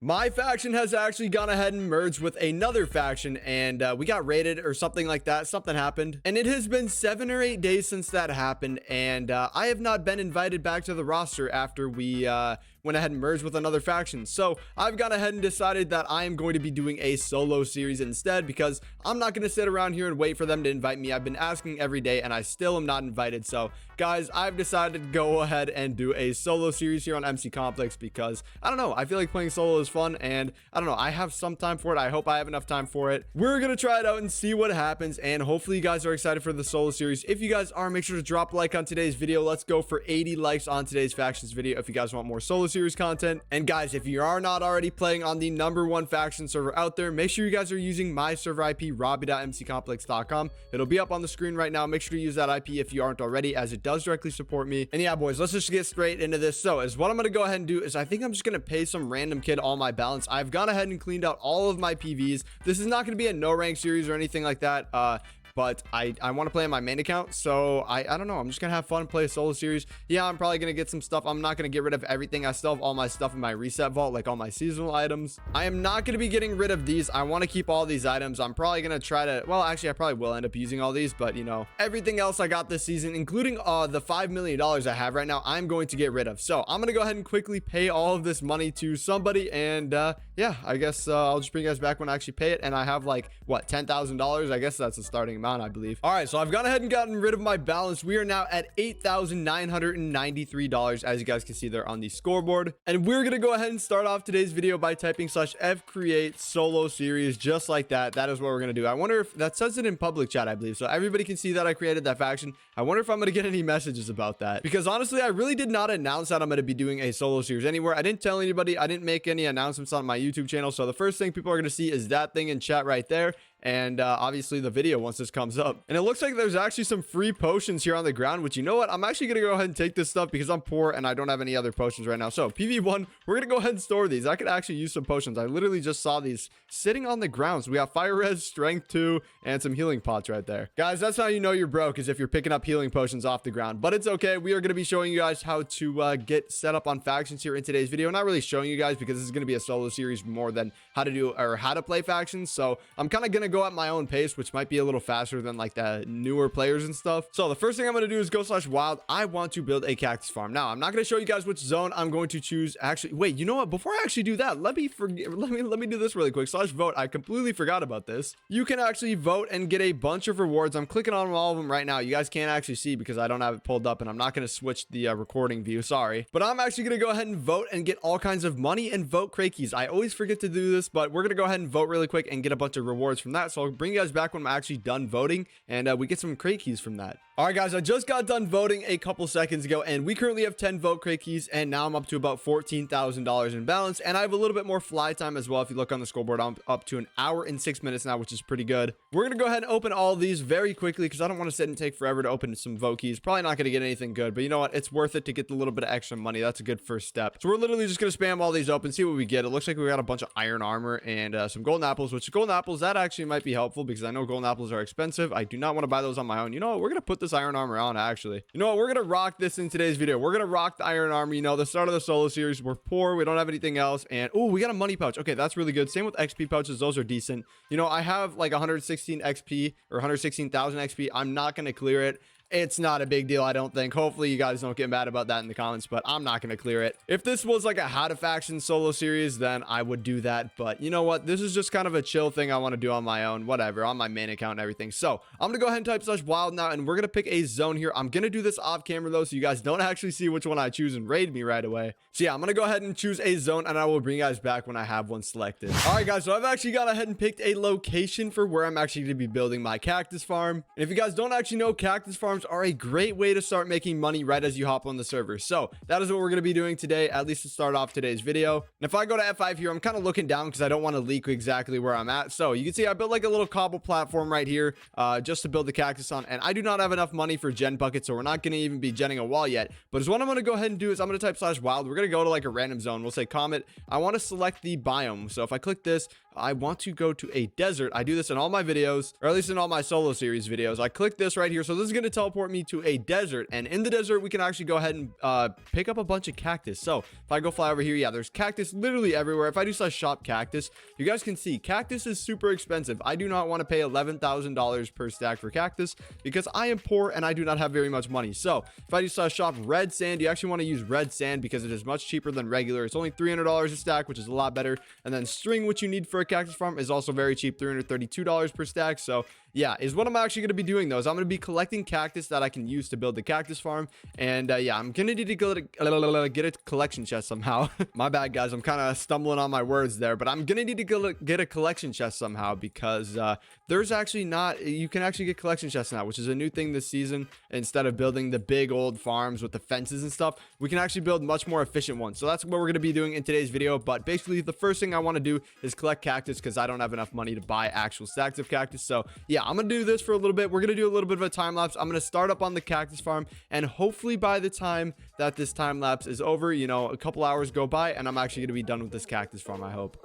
My faction has actually gone ahead and merged with another faction, and we got raided or something like that. Something happened, and it has been 7 or 8 days since that happened, and I have not been invited back to the roster after we went ahead and merged with another faction. So I've gone ahead and decided that I am going to be doing a solo series instead, because I'm not going to sit around here and wait for them to invite me. I've been asking every day and I still am not invited. So guys, I've decided to go ahead and do a solo series here on MC Complex, because I don't know, I feel like playing solo is fun, and I don't know, I have some time for it. I hope I have enough time for it. We're gonna try it out and see what happens, and hopefully you guys are excited for the solo series. If you guys are, make sure to drop a like on today's video. Let's go for 80 likes on today's factions video if you guys want more solo series content. And guys, if you are not already playing on the #1 faction server out there, make sure you guys are using my server IP, rawbie.mccomplex.com. It'll be up on the screen right now. Make sure to use that IP if you aren't already, as it does directly support me. And yeah, boys, let's just get straight into this. So is what I'm gonna go ahead and do is I think I'm just gonna pay some random kid all my balance. I've gone ahead and cleaned out all of my PVs. This is not going to be a no rank series or anything like that. But I want to play on my main account, so I don't know, I'm just gonna have fun, play a solo series. Yeah, I'm probably gonna get some stuff. I'm not gonna get rid of everything. I still have all my stuff in my reset vault, like all my seasonal items. I am not gonna be getting rid of these. I want to keep all these items. I'm probably gonna try to, well, actually I probably will end up using all these, but you know, everything else I got this season, including the $5 million I have right now, I'm going to get rid of. So I'm gonna go ahead and quickly pay all of this money to somebody, and yeah, I guess I'll just bring you guys back when I actually pay it. And I have like, what, $10,000? I guess that's the starting amount, I believe. All right, so I've gone ahead and gotten rid of my balance. We are now at $8,993, as you guys can see there on the scoreboard. And we're gonna go ahead and start off today's video by typing /f create solo series, just like that. That is what we're gonna do. I wonder if that says it in public chat, I believe, so everybody can see that I created that faction. I wonder if I'm gonna get any messages about that, because honestly, I really did not announce that I'm gonna be doing a solo series anywhere. I didn't tell anybody. I didn't make any announcements on my YouTube channel, so the first thing people are gonna see is that thing in chat right there, and obviously the video once this comes up. And it looks like there's actually some free potions here on the ground, which, you know what, I'm actually gonna go ahead and take this stuff because I'm poor and I don't have any other potions right now. So PV1, we're gonna go ahead and store these. I could actually use some potions. I literally just saw these sitting on the ground. So we have fire res, strength 2, and some healing pots right there. Guys, that's how you know you're broke, is if you're picking up healing potions off the ground. But it's okay. We are gonna be showing you guys how to get set up on factions here in today's video. Not really showing you guys, because this is gonna be a solo series more than how to do or how to play factions. So I'm kind of gonna go at my own pace, which might be a little faster than like the newer players and stuff. So the first thing I'm going to do is go /wild. I want to build a cactus farm. Now, I'm not going to show you guys which zone I'm going to choose. Actually, wait, you know what? Before I actually do that, let me do this really quick. /vote. I completely forgot about this. You can actually vote and get a bunch of rewards. I'm clicking on all of them right now. You guys can't actually see because I don't have it pulled up, and I'm not going to switch the recording view. Sorry, but I'm actually going to go ahead and vote and get all kinds of money and vote crate keys. I always forget to do this, but we're going to go ahead and vote really quick and get a bunch of rewards from that. So I'll bring you guys back when I'm actually done voting, and we get some crate keys from that. All right, guys, I just got done voting a couple seconds ago, and we currently have 10 vote crate keys, and now I'm up to about $14,000 in balance, and I have a little bit more fly time as well. If you look on the scoreboard, I'm up to 1 hour and 6 minutes now, which is pretty good. We're gonna go ahead and open all these very quickly because I don't want to sit and take forever to open some vote keys. Probably not gonna get anything good, but you know what? It's worth it to get the little bit of extra money. That's a good first step. So we're literally just gonna spam all these open, see what we get. It looks like we got a bunch of iron armor and some golden apples, which golden apples, that actually might be helpful because I know golden apples are expensive. I do not want to buy those on my own. You know what? We're gonna put this iron armor on, actually. You know what? We're gonna rock this in today's video. We're gonna rock the iron armor. You know, the start of the solo series. We're poor. We don't have anything else. And oh, we got a money pouch. Okay, that's really good. Same with XP pouches. Those are decent. You know, I have like 116 XP or 116,000 XP. I'm not gonna clear it. It's not a big deal, I don't think. Hopefully you guys don't get mad about that in the comments, but I'm not going to clear it. If this was like a how to faction solo series, then I would do that. But you know what? This is just kind of a chill thing I want to do on my own, whatever, on my main account and everything. So I'm going to go ahead and type /wild now, and we're going to pick a zone here. I'm going to do this off camera though, so you guys don't actually see which one I choose and raid me right away. So yeah, I'm going to go ahead and choose a zone, and I will bring you guys back when I have one selected. All right, guys, so I've actually gone ahead and picked a location for where I'm actually going to be building my cactus farm. And if you guys don't actually know, cactus farms are a great way to start making money right as you hop on the server. So that is what we're going to be doing today, at least to start off today's video. And if I go to F5 here, I'm kind of looking down because I don't want to leak exactly where I'm at. So you can see I built like a little cobble platform right here just to build the cactus on, and I do not have enough money for gen buckets, so we're not going to even be genning a wall yet. But what I'm going to go ahead and do is I'm going to type /wild. We're going to go to like a random zone. We'll say comet. I want to select the biome. So if I click this, I want to go to a desert. I do this in all my videos, or at least in all my solo series videos. I click this right here. So this is going to tell teleport me to a desert, and in the desert we can actually go ahead and pick up a bunch of cactus. So if I go fly over here, yeah, there's cactus literally everywhere. If I do shop cactus, you guys can see cactus is super expensive. I do not want to pay $11,000 per stack for cactus because I am poor and I do not have very much money. So if I do shop red sand, you actually want to use red sand because it is much cheaper than regular. It's only $300 a stack, which is a lot better. And then string, which you need for a cactus farm, is also very cheap, $332 per stack. So yeah, is what I'm actually going to be doing though, is I'm going to be collecting cactus that I can use to build the cactus farm. And yeah, I'm going to need to get a collection chest somehow. My bad, guys. I'm kind of stumbling on my words there, but I'm going to need to get a collection chest somehow because there's actually not, you can actually get collection chests now, which is a new thing this season. Instead of building the big old farms with the fences and stuff, we can actually build much more efficient ones. So that's what we're going to be doing in today's video. But basically the first thing I want to do is collect cactus because I don't have enough money to buy actual stacks of cactus. So yeah, I'm gonna do this for a little bit. We're gonna do a little bit of a time lapse. I'm gonna start up on the cactus farm, and hopefully by the time that this time lapse is over, you know, a couple hours go by and I'm actually gonna be done with this cactus farm, I hope.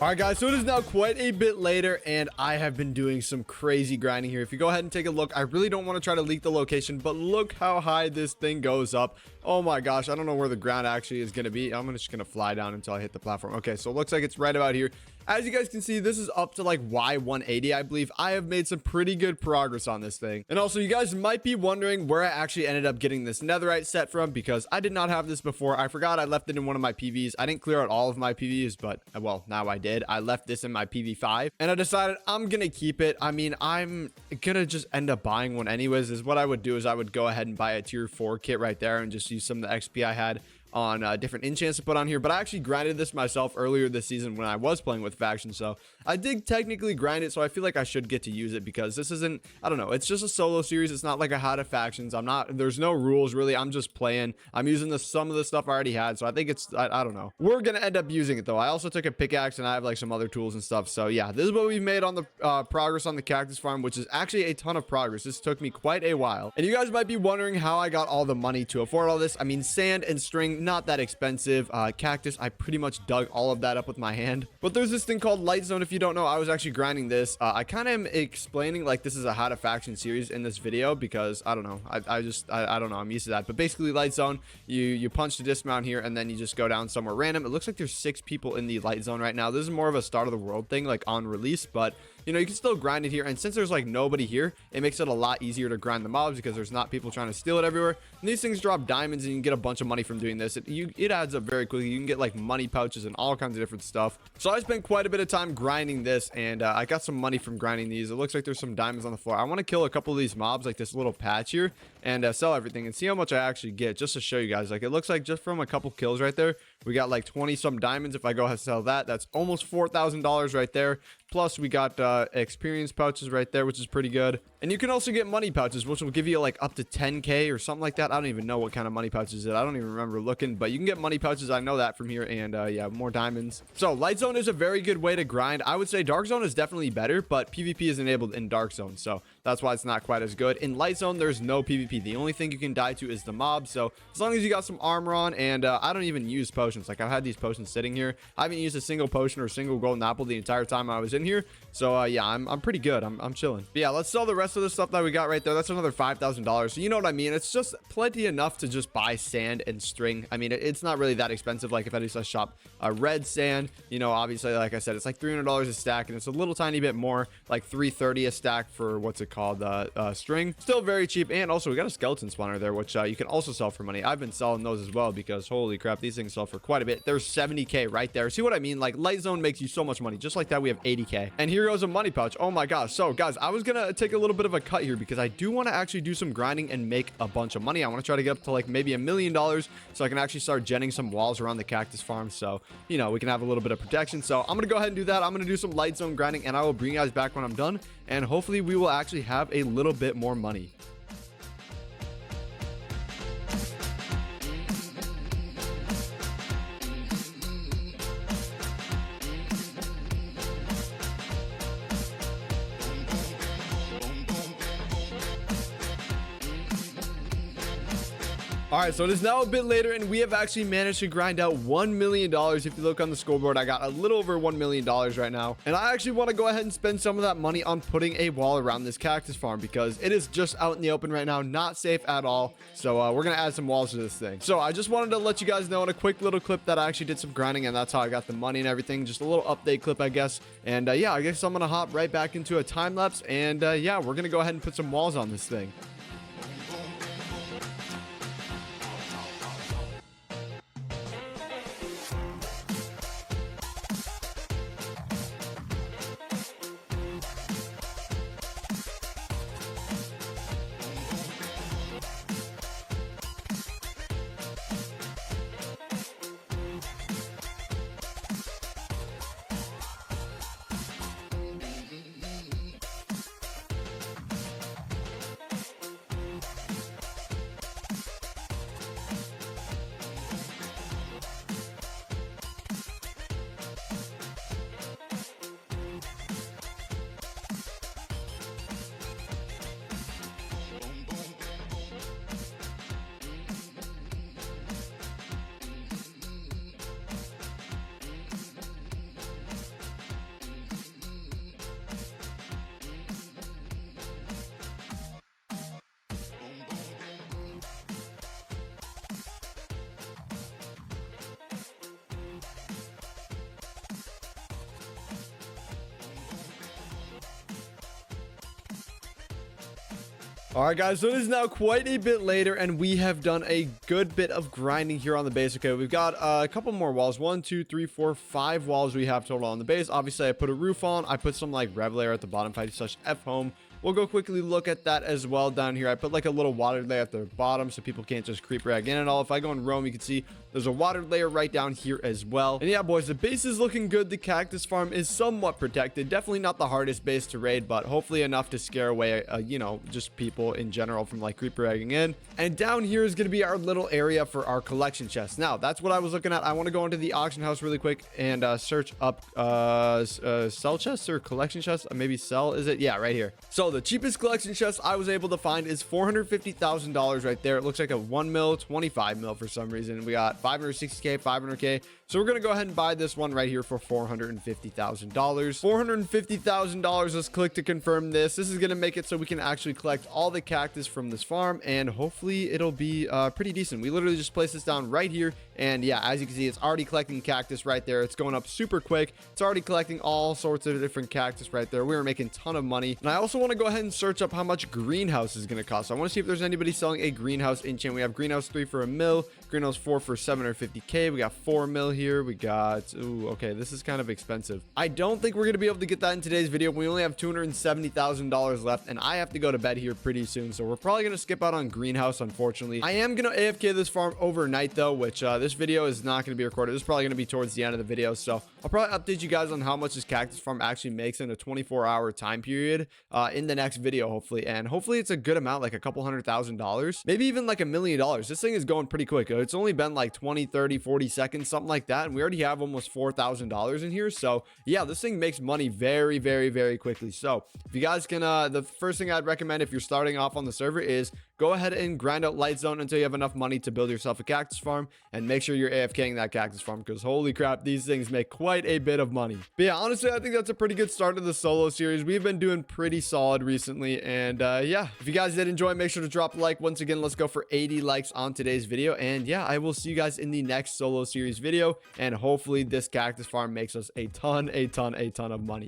All right, guys, so it is now quite a bit later and I have been doing some crazy grinding here. If you go ahead and take a look, I really don't want to try to leak the location, but look how high this thing goes up. Oh my gosh, I don't know where the ground actually is going to be. I'm just going to fly down until I hit the platform. Okay, so it looks like it's right about here. As you guys can see, this is up to like Y180, I believe. I have made some pretty good progress on this thing. And also, you guys might be wondering where I actually ended up getting this netherite set from because I did not have this before. I forgot I left it in one of my PVs. I didn't clear out all of my PVs, but well, now I did. I left this in my PV5 and I decided I'm going to keep it. I mean, I'm going to just end up buying one anyways. Is what I would do is I would go ahead and buy a tier 4 kit right there and just use some of the XP I had on different enchants to put on here. But I actually grinded this myself earlier this season when I was playing with faction, so I did technically grind it, so I feel like I should get to use it because this isn't, I don't know, it's just a solo series. It's not like a how to factions. There's no rules really. I'm just playing. I'm using some of the stuff I already had, so I think it's, I don't know, we're gonna end up using it though. I also took a pickaxe and I have like some other tools and stuff. So yeah, this is what we've made on the progress on the cactus farm, which is actually a ton of progress. This took me quite a while, and you guys might be wondering how I got all the money to afford all this. I mean, sand and string, not that expensive. Cactus, I pretty much dug all of that up with my hand. But there's this thing called light zone. If you don't know, I was actually grinding this. I kind of am explaining like this is a how to faction series in this video because I don't know, I don't know, I'm used to that. But basically, light zone, you punch the dismount here and then you just go down somewhere random. It looks like there's 6 people in the light zone right now. This is more of a start of the world thing, like on release, but you know, you can still grind it here. And since there's like nobody here, it makes it a lot easier to grind the mobs because there's not people trying to steal it everywhere. And these things drop diamonds and you can get a bunch of money from doing this. It adds up very quickly. You can get like money pouches and all kinds of different stuff. So I spent quite a bit of time grinding this, and I got some money from grinding these. It looks like there's some diamonds on the floor. I want to kill a couple of these mobs, like this little patch here, and sell everything and see how much I actually get, just to show you guys. Like, it looks like just from a couple kills right there, we got like 20 some diamonds. If I go ahead and sell that, that's almost $4,000 right there. Plus we got experience pouches right there, which is pretty good. And you can also get money pouches, which will give you like up to 10k or something like that. I don't even know what kind of money pouches it is. I don't even remember looking, but you can get money pouches. I know that from here. And yeah, more diamonds. So light zone is a very good way to grind. I would say dark zone is definitely better, but PvP is enabled in dark zone, so that's why it's not quite as good. In light zone, there's no PvP. The only thing you can die to is the mob. So as long as you got some armor on, and I don't even use potions. Like, I've had these potions sitting here. I haven't used a single potion or a single golden apple the entire time I was in here. So yeah, I'm pretty good. I'm chilling. But yeah, let's sell the rest of the stuff that we got right there. That's another $5,000. So you know what I mean? It's just plenty enough to just buy sand and string. I mean, it's not really that expensive. Like, if I just shop red sand, you know, obviously, like I said, it's like $300 a stack, and it's a little tiny bit more, like $330 a stack for what's it called, string. Still very cheap. And also we got a skeleton spawner there, which you can also sell for money. I've been selling those as well because holy crap, these things sell for quite a bit. There's 70k right there. See what I mean? Like light zone makes you so much money. Just like that, we have 80k. And here goes a money pouch. Oh my gosh. So guys, I was gonna take a little bit of a cut here because I do want to actually do some grinding and make a bunch of money. I want to try to get up to like maybe $1 million so I can actually start genning some walls around the cactus farm, so you know we can have a little bit of protection. So I'm gonna go ahead and do that. I'm gonna do some light zone grinding and I will bring you guys back when I'm done, and hopefully we will actually have a little bit more money. All right, so it is now a bit later and we have actually managed to grind out $1 million. If you look on the scoreboard, I got a little over $1 million right now. And I actually want to go ahead and spend some of that money on putting a wall around this cactus farm because it is just out in the open right now, not safe at all. So we're going to add some walls to this thing. So I just wanted to let you guys know in a quick little clip that I actually did some grinding and that's how I got the money and everything. Just a little update clip, I guess. And yeah, I guess I'm going to hop right back into a time lapse. And yeah, we're going to go ahead and put some walls on this thing. All right, guys, so it is now quite a bit later and we have done a good bit of grinding here on the base. Okay, we've got a couple more walls. 1, 2, 3, 4, 5 walls we have total on the base. Obviously I put a roof on. I put some like rev layer at the bottom. 5/F home. We'll go quickly look at that as well down here. I put like a little water layer at the bottom so people can't just creep rag in at all. If I go in Rome, you can see there's a water layer right down here as well. And yeah, boys, the base is looking good. The cactus farm is somewhat protected. Definitely not the hardest base to raid, but hopefully enough to scare away, you know, just people in general from like creeper ragging in. And down here is going to be our little area for our collection chest. Now, that's what I was looking at. I want to go into the auction house really quick and search up sell chests or collection chests. Maybe sell, is it? Yeah, right here. So the cheapest collection chest I was able to find is $450,000 right there. It looks like a 1 mil, 25 mil for some reason. We got 560k, 500k. So we're going to go ahead and buy this one right here for $450,000. $450,000. Let's click to confirm this. This is going to make it so we can actually collect all the cactus from this farm and hopefully it'll be pretty decent. We literally just place this down right here. And yeah, as you can see, it's already collecting cactus right there. It's going up super quick. It's already collecting all sorts of different cactus right there. We were making a ton of money. And I also want to go ahead and search up how much greenhouse is going to cost. So I want to see if there's anybody selling a greenhouse enchant. We have greenhouse 3 for $1 mil, greenhouse 4 for 750k. We got 4 mil here. We got, ooh, okay, this is kind of expensive. I don't think we're going to be able to get that in today's video. We only have $270,000 left and I have to go to bed here pretty soon. So we're probably going to skip out on greenhouse, unfortunately. I am going to AFK this farm overnight though, which this video is not going to be recorded. This is probably going to be towards the end of the video. So I'll probably update you guys on how much this cactus farm actually makes in a 24-hour time period in the next video, hopefully. And hopefully it's a good amount, like a couple $100,000, maybe even like $1 million. This thing is going pretty quick. It's only been like 20, 30, 40 seconds, something like that. And we already have almost $4,000 in here. So yeah, this thing makes money very, very, very quickly. So if you guys can, the first thing I'd recommend if you're starting off on the server is go ahead and grind out light zone until you have enough money to build yourself a cactus farm and make sure you're AFKing that cactus farm because holy crap, these things make quite a bit of money. But yeah, honestly, I think that's a pretty good start to the solo series. We've been doing pretty solid recently. And yeah, if you guys did enjoy, make sure to drop a like. Once again, let's go for 80 likes on today's video. And yeah, I will see you guys in the next solo series video. And hopefully this cactus farm makes us a ton of money.